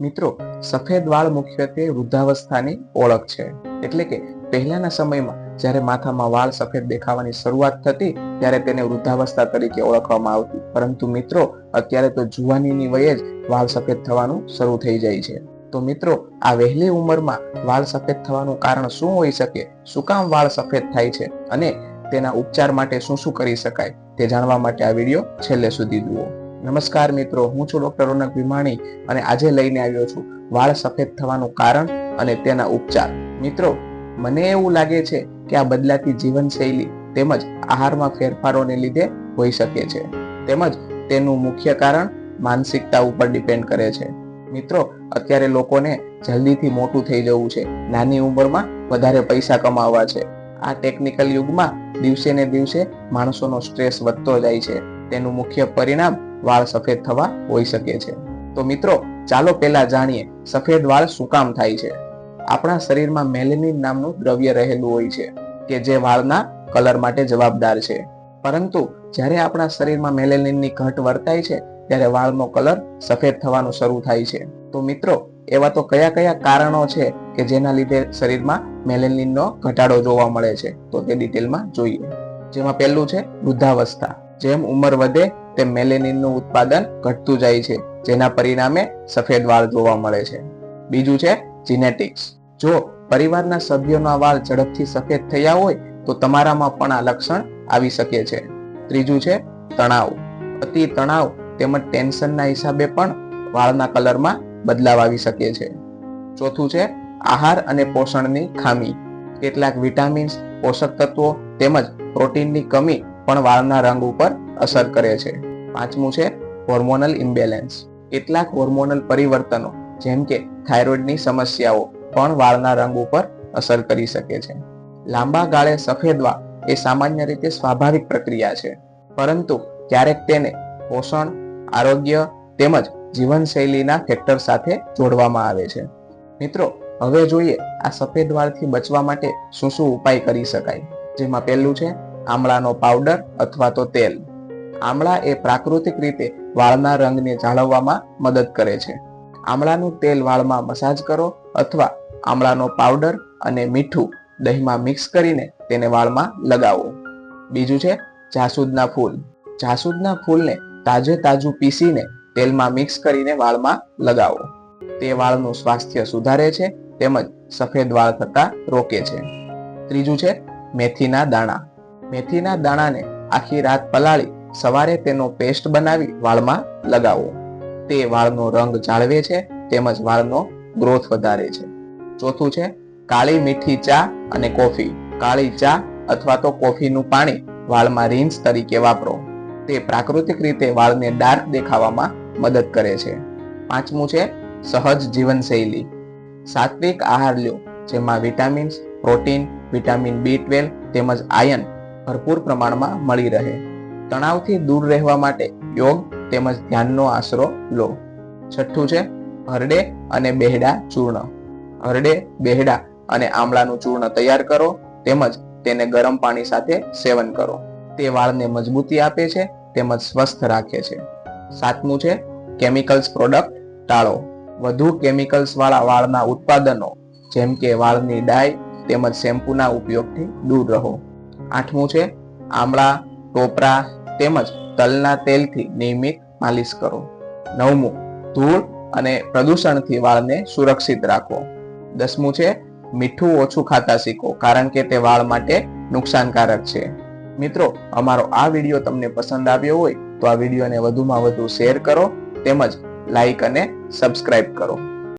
મિત્રો, સફેદ વાળ મુખ્યત્વે વૃદ્ધાવસ્થાની ઓળખ છે. એટલે કે પહેલાના સમયમાં જ્યારે માથામાં વાળ સફેદ દેખાવાની શરૂઆત થતી ત્યારે તેને વૃદ્ધાવસ્થા તરીકે ઓળખવામાં આવતી. પરંતુ મિત્રો, અત્યારે તો જુવાનીની વયે જ વાળ સફેદ થવાનું શરૂ થઈ જાય છે. તો મિત્રો, આ વહેલી ઉંમરમાં વાળ સફેદ થવાનું કારણ શું હોઈ શકે? શું કામ વાળ સફેદ થાય છે અને તેના ઉપચાર માટે શું શું કરી શકાય તે જાણવા માટે આ વિડીયો છેલ્લે સુધી જુઓ. નમસ્કાર મિત્રો, હું છું ડોક્ટર રોનક ભીમાણી અને આજે લઈને આવ્યો છું વાળ સફેદ થવાનું કારણ અને તેના ઉપચાર. મિત્રો, મને એવું લાગે છે કે આ બદલાતી જીવનશૈલી તેમજ આહારમાં ફેરફારોને લીધે હોઈ શકે છે. તેમજ તેનું મુખ્ય કારણ માનસિકતા ઉપર ડિપેન્ડ કરે છે. મિત્રો, અત્યારે લોકોને જલ્દીથી મોટું થઈ જવું છે, નાની ઉંમરમાં વધારે પૈસા કમાવા છે. આ ટેકનિકલ યુગમાં દિવસે ને દિવસે માણસોનો સ્ટ્રેસ વધતો જાય છે. તેનું મુખ્ય પરિણામ વાળ સફેદ થવા હોઈ શકે છે. તો મિત્રો, ચાલો પહેલા જાણીએ સફેદ વાળ શું કામ થાય છે. આપણા શરીરમાં મેલેનિન નામનું દ્રવ્ય રહેલું હોય છે કે જે વાળના કલર માટે જવાબદાર છે. પરંતુ જ્યારે આપણા શરીરમાં મેલેનિનની ઘટ વર્તાય છે ત્યારે વાળનો કલર સફેદ થવાનું શરૂ થાય છે. તો મિત્રો, એવા તો કયા કયા કારણો છે કે જેના લીધે શરીરમાં મેલેનિનનો ઘટાડો જોવા મળે છે? તો તે ડિટેલમાં જોઈએ. જેમાં પહેલું છે વૃદ્ધાવસ્થા. જેમ ઉંમર વધે તેમ મેલેનિનનું ઉત્પાદન ઘટતું જાય છે, જેના પરિણામે સફેદ વાળ જોવા મળે છે. બીજું છે જીનેટિક્સ. જો પરિવારના સભ્યોના વાળ ઝડપથી સફેદ થયા હોય તો તમારામાં પણ આ લક્ષણ આવી શકે છે. ત્રીજું છે તણાવ. અતિ તણાવ તેમજ ટેન્શનના હિસાબે પણ વાળના કલરમાં બદલાવ આવી શકે છે. ચોથું છે આહાર અને પોષણની ખામી. કેટલાક વિટામિન્સ, પોષક તત્વો તેમજ પ્રોટીનની કમી પણ વાળના રંગ ઉપર અસર કરે છે. પાંચમું છે હોર્મોનલ ઇમ્બેલેન્સ. કેટલાક હોર્મોનલ પરિવર્તનો જેમ કે થાઇરોઇડની સમસ્યાઓ પણ વાળના રંગ ઉપર અસર કરી શકે છે. લાંબા ગાળે સફેદ વાળ એ સામાન્ય રીતે સ્વાભાવિક પ્રક્રિયા છે, પરંતુ ક્યારેક તેને પોષણ, આરોગ્ય તેમજ જીવનશૈલીના ફેક્ટર સાથે જોડવામાં આવે છે. મિત્રો, હવે જોઈએ આ સફેદ વાળથી બચવા માટે શું શું ઉપાય કરી શકાય. જેમાં પહેલું છે આમળાનો પાવડર અથવા તો તેલ. આમળા એ પ્રાકૃતિક રીતે વાળના રંગને જાળવવામાં મદદ કરે છે. આમળાનું તેલ વાળમાં મસાજ કરો અથવા આમળાનો પાવડર અને મીઠું દહીંમાં મિક્સ કરીને તેને વાળમાં લગાવો. બીજું છે જાસૂદના ફૂલ. જાસૂદના ફૂલને તાજું પીસીને તેલમાં મિક્સ કરીને વાળમાં લગાવો. તે વાળનું સ્વાસ્થ્ય સુધારે છે તેમજ સફેદ વાળ થતા રોકે છે. ત્રીજું છે મેથીના દાણા. મેથીના દાણાને આખી રાત પલાળી સવારે તેનો પેસ્ટ બનાવી વાળમાં લગાવો. તે વાળનો રંગ જાળવે છે તેમજ વાળનો ગ્રોથ વધારે છે. ચોથું છે કાળી મીઠી ચા અને કોફી. કાળી ચા અથવા તો કોફીનું પાણી વાળમાં રિન્સ તરીકે વાપરો. તે પ્રાકૃતિક રીતે વાળને ડાર્ક દેખાવામાં મદદ કરે છે. પાંચમું છે સહજ જીવનશૈલી. સાત્વિક આહાર લ્યો, જેમાં વિટામિન્સ, પ્રોટીન, વિટામિન B12 તેમજ આયર્ન ભરપૂર પ્રમાણમાં મળી રહે. તણાવથી દૂર રહેવા માટે યોગ તેમજ ધ્યાનનો આશરો લો. છઠ્ઠું છે હરડે અને બેહડા ચૂર્ણ. હરડે, બેહડા અને આમળાનું ચૂર્ણ તૈયાર કરો તેમજ તેને ગરમ પાણી સાથે સેવન કરો. તે વાળને મજબૂતી આપે છે તેમજ સ્વસ્થ રાખે છે. સાતમું છે કેમિકલ્સ પ્રોડક્ટ ટાળો. વધુ કેમિકલ્સ વાળા વાળના ઉત્પાદનો જેમ કે વાળની ડાય તેમજ શેમ્પૂના ઉપયોગથી દૂર રહો. આઠમું છે આમળા, ટોપરા તેમજ તલના તેલથી નિયમિત માલિશ કરો. નવમું ધૂળ અને પ્રદૂષણથી વાળને સુરક્ષિત રાખો. દસમું છે મીઠું ઓછું ખાતા શીખો, કારણ કે તે વાળ માટે નુકસાનકારક છે. મિત્રો, અમારો આ વિડીયો તમને પસંદ આવ્યો હોય તો આ વિડીયોને વધુમાં વધુ શેર કરો તેમજ લાઈક અને સબસ્ક્રાઇબ કરો.